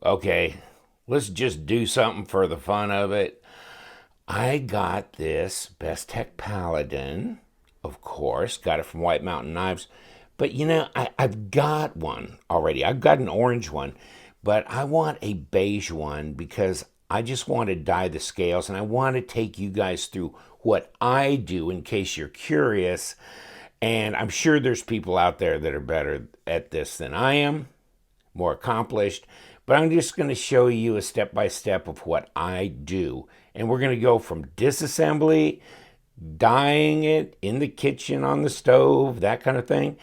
Okay, let's just do something for the fun of it. I got this Bestech Paladin, of course, got it from White Mountain Knives. But I've got one already. I've got an orange one, but I want a beige one because I just want to dye the scales and I want to take you guys through what I do in case you're curious. And I'm sure there's people out there that are better at this than I am, more accomplished, but I'm just going to show you a step by step of what I do. And we're going to go from disassembly, dyeing it in the kitchen, on the stove, that kind of thing,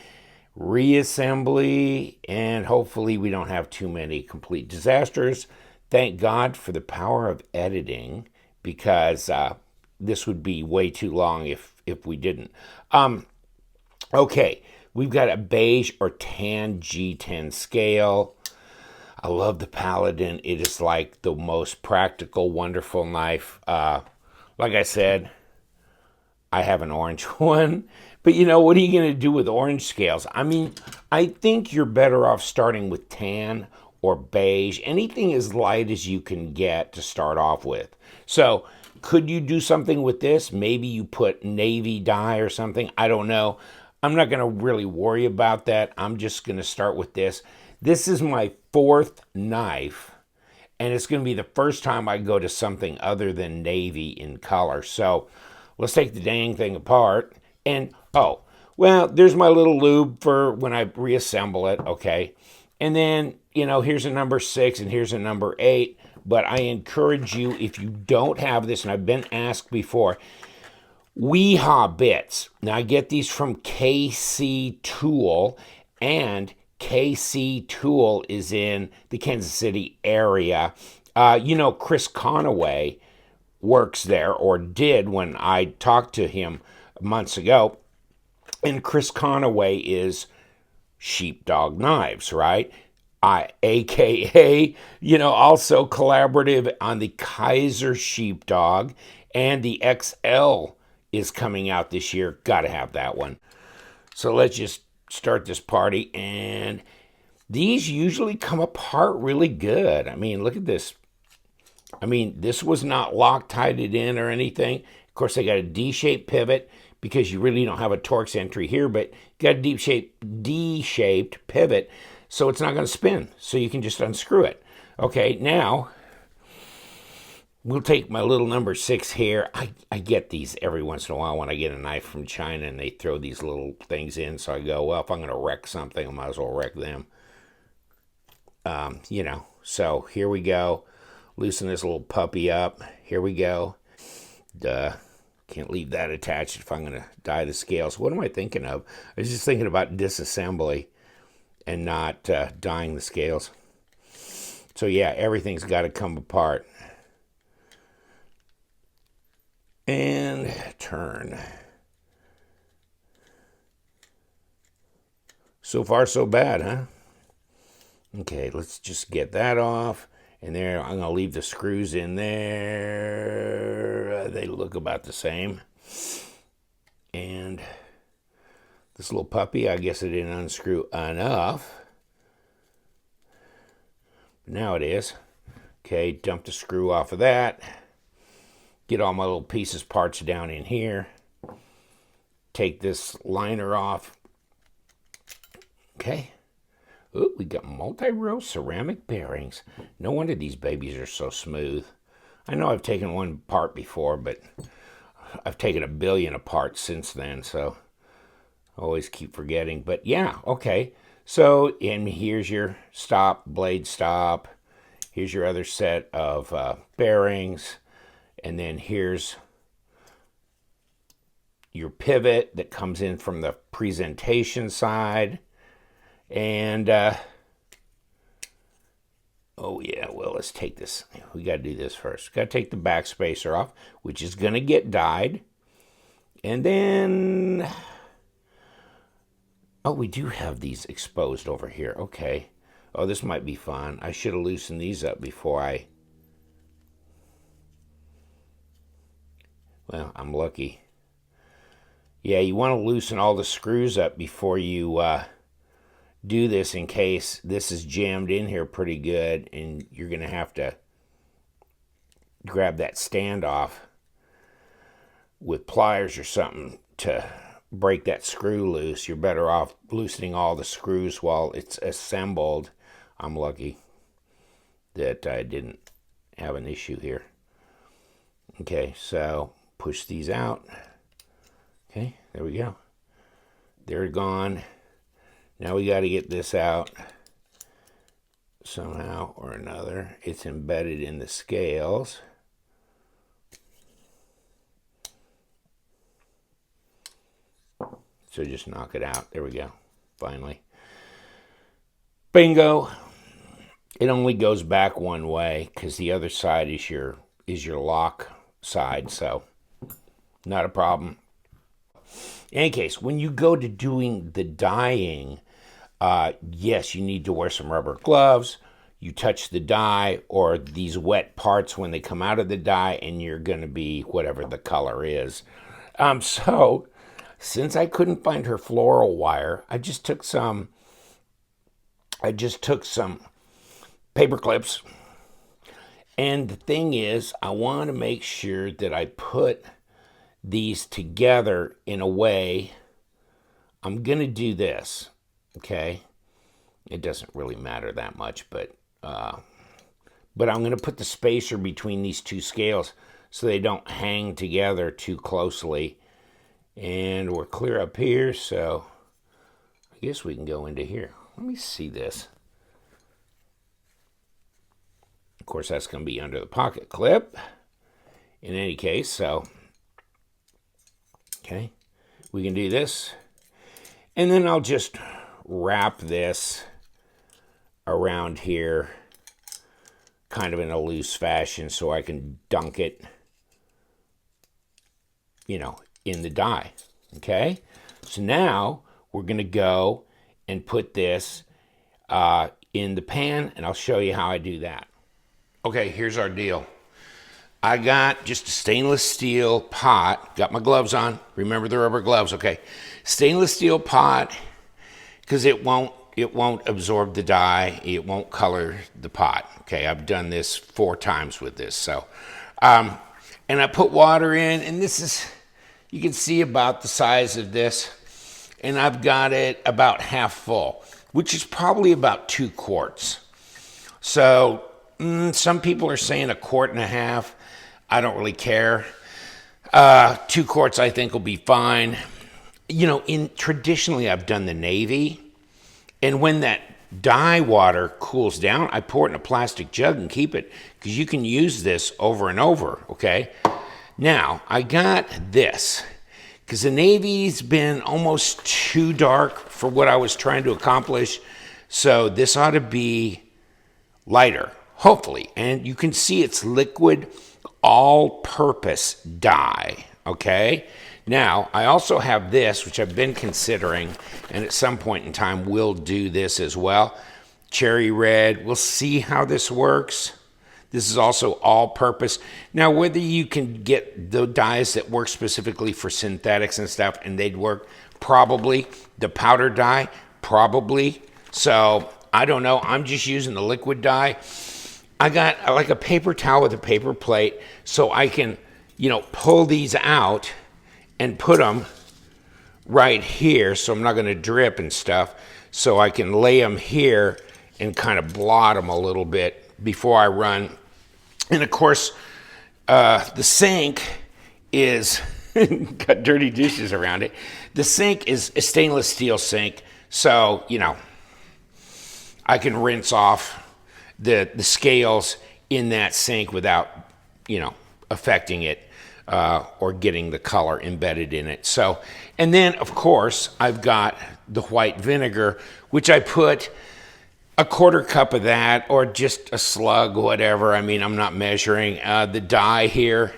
reassembly, and hopefully we don't have too many complete disasters. Thank God for the power of editing, because this would be way too long if we didn't. Okay, we've got a beige or tan G10 scale. I love the Paladin. It is like the most practical, wonderful knife. Like I said, I have an orange one. But what are you going to do with orange scales? I mean, I think you're better off starting with tan or beige. Anything as light as you can get to start off with. So, could you do something with this? Maybe you put navy dye or something. I don't know. I'm not going to really worry about that. I'm just going to start with this. This is my fourth knife, and it's going to be the first time I go to something other than navy in color. So let's take the dang thing apart. And, oh, well, there's my little lube for when I reassemble it, okay? And then, here's a number 6 and here's a number 8. But I encourage you, if you don't have this, and I've been asked before, Weehaw bits. Now, I get these from KC Tool, and KC Tool is in the Kansas City area. Chris Conaway works there, or did when I talked to him months ago. And Chris Conaway is Sheepdog Knives, right? AKA, also collaborative on the Kaiser Sheepdog, and the XL is coming out this year. Gotta have that one. So let's just start this party. And these usually come apart really good. I mean, look at this. I mean, this was not Loctited in or anything. Of course, they got a D-shaped pivot because you really don't have a Torx entry here, but you got a D-shaped pivot, so it's not going to spin. So you can just unscrew it. Okay, now we'll take my little number 6 here. I get these every once in a while when I get a knife from China and they throw these little things in. So I go, well, if I'm going to wreck something, I might as well wreck them. So here we go. Loosen this little puppy up. Here we go. Duh. Can't leave that attached if I'm going to dye the scales. What am I thinking of? I was just thinking about disassembly and not dyeing the scales. So yeah, everything's got to come apart. And turn. So far, so bad, huh? Okay, let's just get that off. And there, I'm going to leave the screws in there. They look about the same. And this little puppy, I guess I didn't unscrew enough. Now it is. Okay, dump the screw off of that. Get all my little pieces, parts down in here. Take this liner off. Okay. Ooh, we got multi-row ceramic bearings. No wonder these babies are so smooth. I know I've taken one apart before, but I've taken a billion apart since then, so I always keep forgetting. But yeah, okay. So, and here's your stop, blade stop. Here's your other set of bearings. And then here's your pivot that comes in from the presentation side. And, oh yeah, well, let's take this. We got to do this first. Got to take the back spacer off, which is going to get dyed. And then, oh, we do have these exposed over here. Okay. Oh, this might be fun. I should have loosened these up before I, well, I'm lucky. Yeah, you want to loosen all the screws up before you do this in case this is jammed in here pretty good and you're going to have to grab that stand off with pliers or something to break that screw loose. You're better off loosening all the screws while it's assembled. I'm lucky that I didn't have an issue here. Okay, so push these out. Okay, there we go. They're gone. Now we got to get this out somehow or another. It's embedded in the scales. So just knock it out. There we go. Finally. Bingo. It only goes back one way because the other side is your lock side, so not a problem. In any case, when you go to doing the dyeing, yes, you need to wear some rubber gloves. You touch the dye or these wet parts when they come out of the dye, and you're going to be whatever the color is. So since I couldn't find her floral wire, I just took some paper clips. And the thing is, I want to make sure that I put these together in a way. I'm going to do this, okay? It doesn't really matter that much, but I'm going to put the spacer between these two scales so they don't hang together too closely. And we're clear up here, so I guess we can go into here. Let me see this. Of course, that's going to be under the pocket clip. In any case, so, okay, we can do this. And then I'll just wrap this around here kind of in a loose fashion so I can dunk it, you know, in the dye, okay? So now we're going to go and put this in the pan, and I'll show you how I do that. Okay, here's our deal. I got just a stainless steel pot. Got my gloves on. Remember the rubber gloves, okay? Stainless steel pot, because it won't absorb the dye. It won't color the pot. Okay, I've done this 4 times with this. So, and I put water in, and this is, you can see about the size of this. And I've got it about half full, which is probably about 2 quarts. So, some people are saying 1.5 quarts. I don't really care. 2 quarts I think will be fine. You know, traditionally I've done the navy, and when that dye water cools down, I pour it in a plastic jug and keep it, because you can use this over and over, okay? Now, I got this, because the navy's been almost too dark for what I was trying to accomplish, so this ought to be lighter. Hopefully, and you can see it's liquid all-purpose dye, okay? Now, I also have this, which I've been considering, and at some point in time we'll do this as well. Cherry red, we'll see how this works. This is also all-purpose. Now, whether you can get the dyes that work specifically for synthetics and stuff, and they'd work, probably. The powder dye, probably. So, I don't know. I'm just using the liquid dye. I got like a paper towel with a paper plate so I can, you know, pull these out and put them right here so I'm not going to drip and stuff. So I can lay them here and kind of blot them a little bit before I run. And of course, the sink is got dirty dishes around it. The sink is a stainless steel sink, so, you know, I can rinse off the scales in that sink without, you know, affecting it or getting the color embedded in it. So, and then of course I've got the white vinegar, which I put 1/4 cup of that, or just a slug, whatever. I mean, I'm not measuring. The dye here,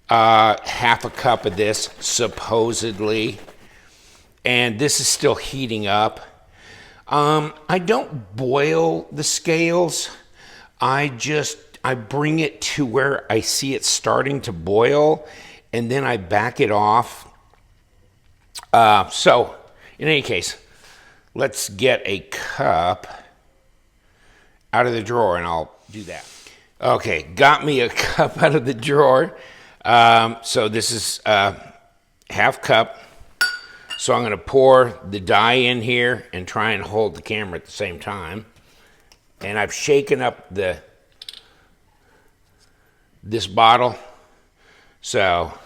1/2 cup of this supposedly, and this is still heating up. I don't boil the scales. I bring it to where I see it starting to boil, and then I back it off. So, in any case, let's get a cup out of the drawer and I'll do that. Okay, got me a cup out of the drawer. So this is half cup. So I'm going to pour the dye in here and try and hold the camera at the same time. And I've shaken up this bottle. So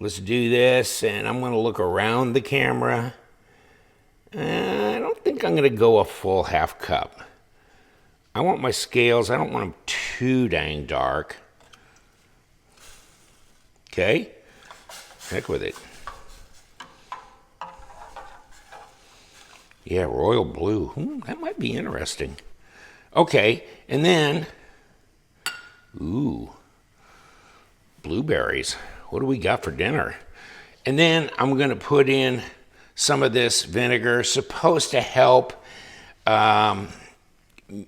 let's do this, and I'm going to look around the camera. I don't think I'm going to go a full half cup. I want my scales, I don't want them too dang dark. Okay, heck with it. Yeah, royal blue. That might be interesting. Okay, and then, ooh, blueberries. What do we got for dinner? And then I'm going to put in some of this vinegar, supposed to help,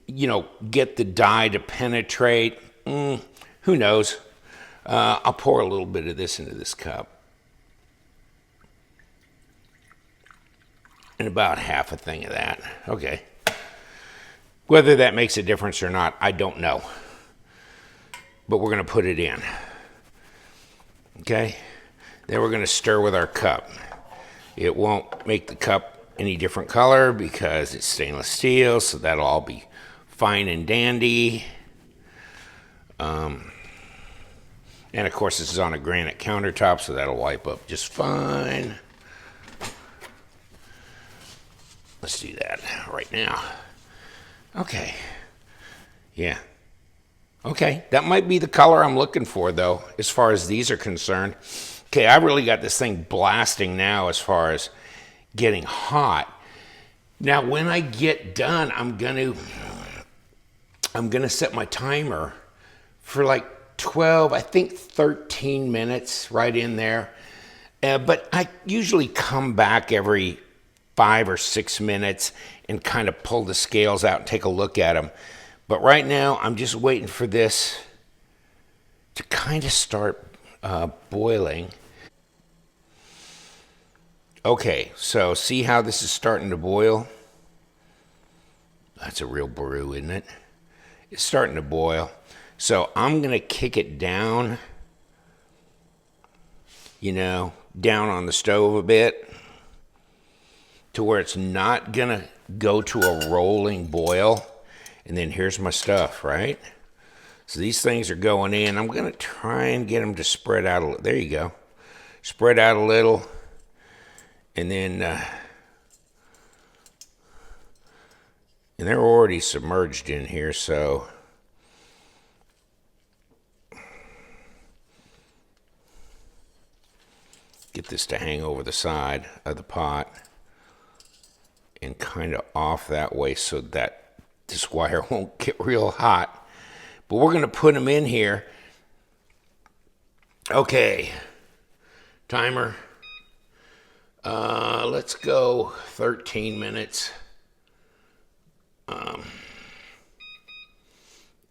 you know, get the dye to penetrate. Who knows? I'll pour a little bit of this into this cup. And about half a thing of that. Okay. Whether that makes a difference or not, I don't know. But we're going to put it in. Okay. Then we're going to stir with our cup. It won't make the cup any different color because it's stainless steel, so that'll all be fine and dandy. And of course, this is on a granite countertop, so that'll wipe up just fine. Let's do that right now. Okay. Yeah. Okay, that might be the color I'm looking for, though, as far as these are concerned. Okay, I really got this thing blasting now as far as getting hot. Now, when I get done, I'm gonna set my timer for like 12, I think 13 minutes right in there. But I usually come back every 5 or 6 minutes and kind of pull the scales out and take a look at them. But right now, I'm just waiting for this to kind of start boiling. Okay, so see how this is starting to boil? That's a real brew, isn't it? It's starting to boil. So I'm going to kick it down, you know, down on the stove a bit to where it's not going to go to a rolling boil. And then here's my stuff, right? So these things are going in. I'm going to try and get them to spread out a little. There you go. Spread out a little. And then, and they're already submerged in here, so get this to hang over the side of the pot and kind of off that way so that this wire won't get real hot. But we're going to put them in here. Okay, timer. Let's go 13 minutes.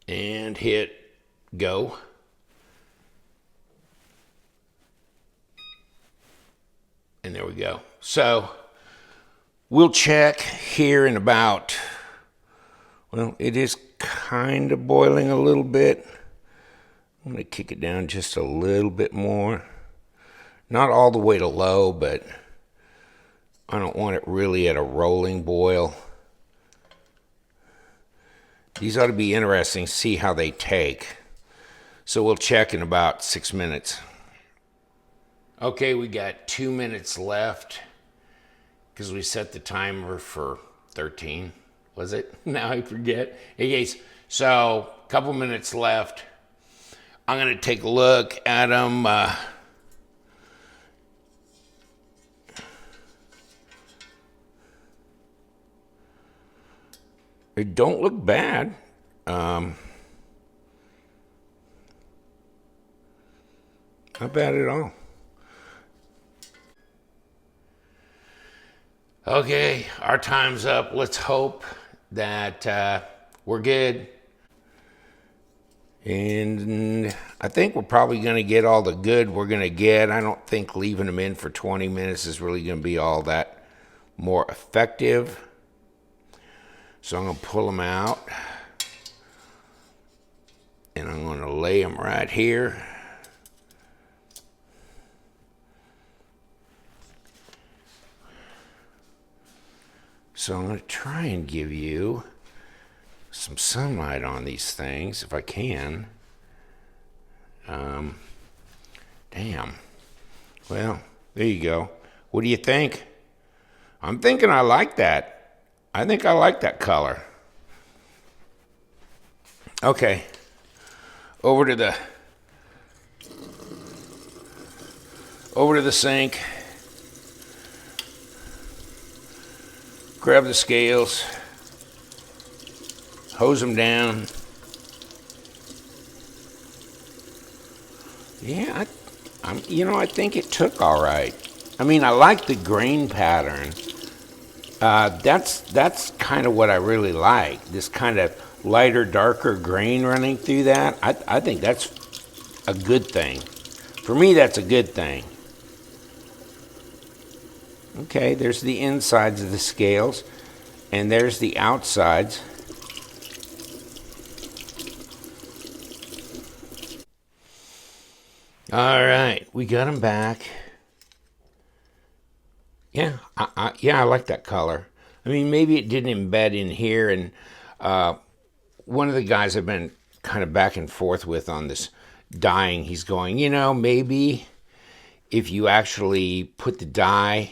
And hit go. And there we go. So we'll check here in about, well, it is kind of boiling a little bit. I'm going to kick it down just a little bit more. Not all the way to low, but I don't want it really at a rolling boil. These ought to be interesting, see how they take. So we'll check in about 6 minutes. Okay, we got 2 minutes left because we set the timer for 13, was it? Now I forget. Hey guys, so a couple minutes left. I'm going to take a look at them. They don't look bad. Not bad at all. Okay, our time's up. Let's hope that we're good. And I think we're probably going to get all the good we're going to get. I don't think leaving them in for 20 minutes is really going to be all that more effective. So I'm going to pull them out, and I'm going to lay them right here. So I'm going to try and give you some sunlight on these things if I can. Damn. Well, there you go. What do you think? I'm thinking I like that. I think I like that color. Okay. Over to the sink. Grab the scales. Hose them down. Yeah, I think it took all right. I mean, I like the grain pattern. That's kind of what I really like. This kind of lighter, darker grain running through that. I think that's a good thing. For me, that's a good thing. Okay, there's the insides of the scales, and there's the outsides. All right, we got them back. Yeah, I like that color. I mean, maybe it didn't embed in here, and one of the guys I've been kind of back and forth with on this dyeing, he's going, maybe if you actually put the dye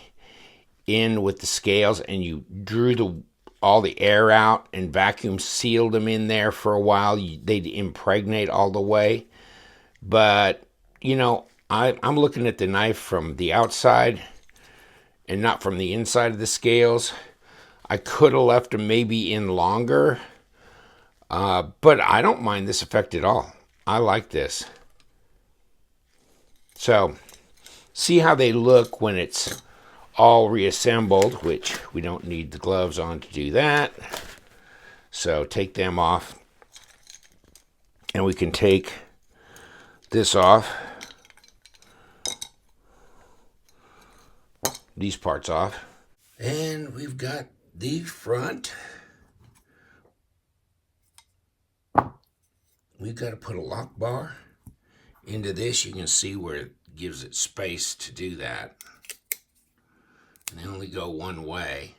in with the scales and you drew all the air out and vacuum sealed them in there for a while, they'd impregnate all the way. But, I'm looking at the knife from the outside and not from the inside of the scales. I could have left them maybe in longer, but I don't mind this effect at all. I like this. So, see how they look when it's all reassembled, which we don't need the gloves on to do that. So take them off, and we can take this off, these parts off, and we've got the front. We've got to put a lock bar into this. You can see where it gives it space to do that. And they only go one way.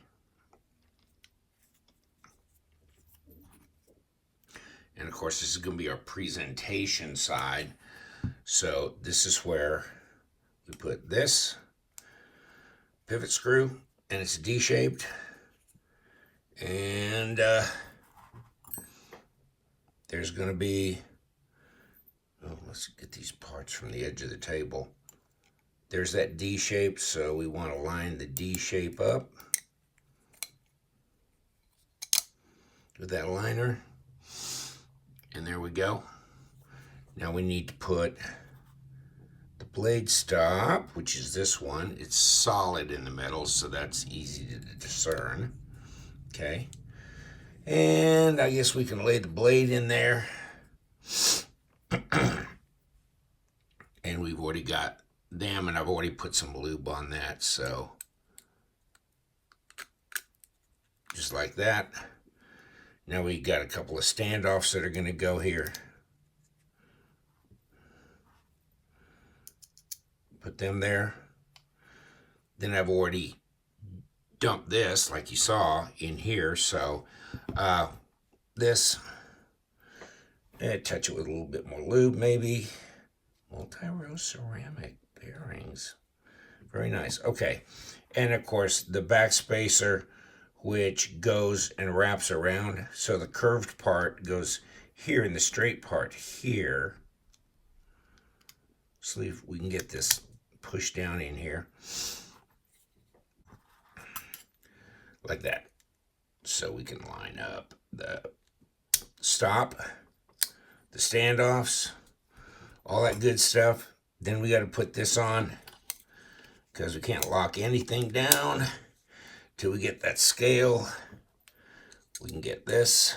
And of course, this is going to be our presentation side. So this is where we put this pivot screw, and it's D-shaped. And there's going to be, let's get these parts from the edge of the table. There's that D shape, so we want to line the D shape up with that liner. And there we go. Now we need to put the blade stop, which is this one. It's solid in the middle, so that's easy to discern. Okay. And I guess we can lay the blade in there. And we've already got them, and I've already put some lube on that, so just like that. Now we got a couple of standoffs that are going to go here. Put them there. Then I've already dumped this, like you saw, in here, so this, touch it with a little bit more lube maybe. Multi-row ceramic bearings. Very nice. Okay. And of course, the back spacer, which goes and wraps around. So the curved part goes here and the straight part here. See if we can get this pushed down in here. Like that. So we can line up the stop, the standoffs, all that good stuff. Then we got to put this on because we can't lock anything down till we get that scale. We can get this.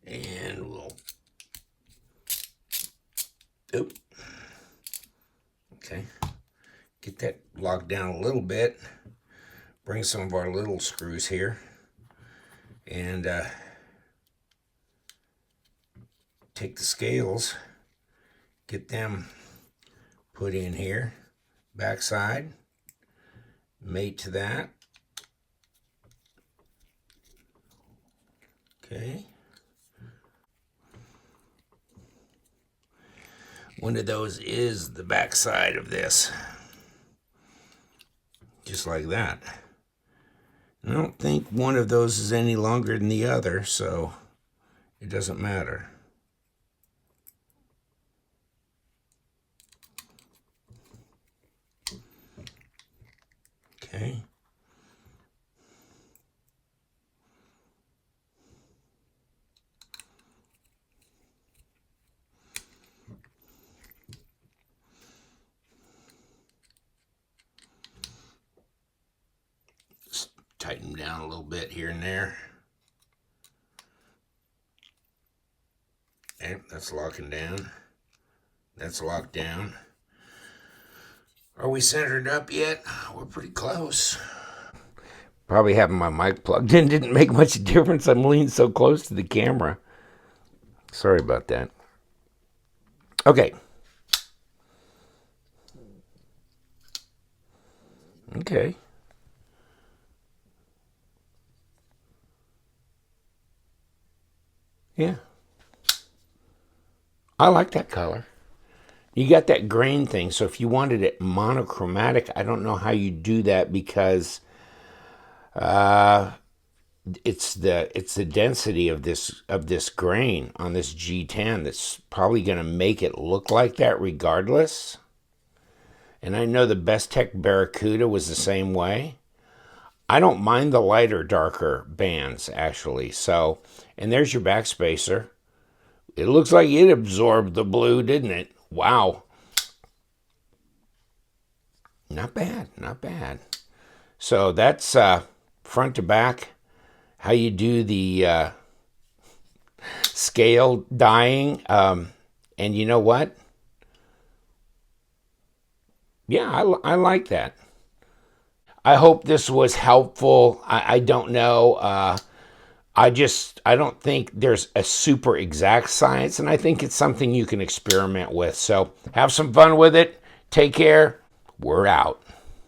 And we'll lock down a little bit. Bring some of our little screws here. And take the scales, get them put in here, backside, mate to that. Okay. One of those is the backside of this. Just like that. I don't think one of those is any longer than the other, so it doesn't matter. Okay. Just tighten them down a little bit here and there. Okay, that's locking down. That's locked down. Are we centered up yet? We're pretty close. Probably having my mic plugged in didn't make much difference. I'm leaning so close to the camera. Sorry about that. Okay. Okay. Yeah. I like that color. You got that grain thing, so if you wanted it monochromatic, I don't know how you do that because it's the density of this grain on this G10 that's probably going to make it look like that regardless. And I know the Bestech Barracuda was the same way. I don't mind the lighter, darker bands, actually. So, and there's your backspacer. It looks like it absorbed the blue, didn't it? Wow. Not bad, not bad. So that's front to back, how you do the scale dyeing. And you know what? Yeah, I like that. I hope this was helpful. I don't know. I don't think there's a super exact science, and I think it's something you can experiment with. So have some fun with it. Take care. We're out.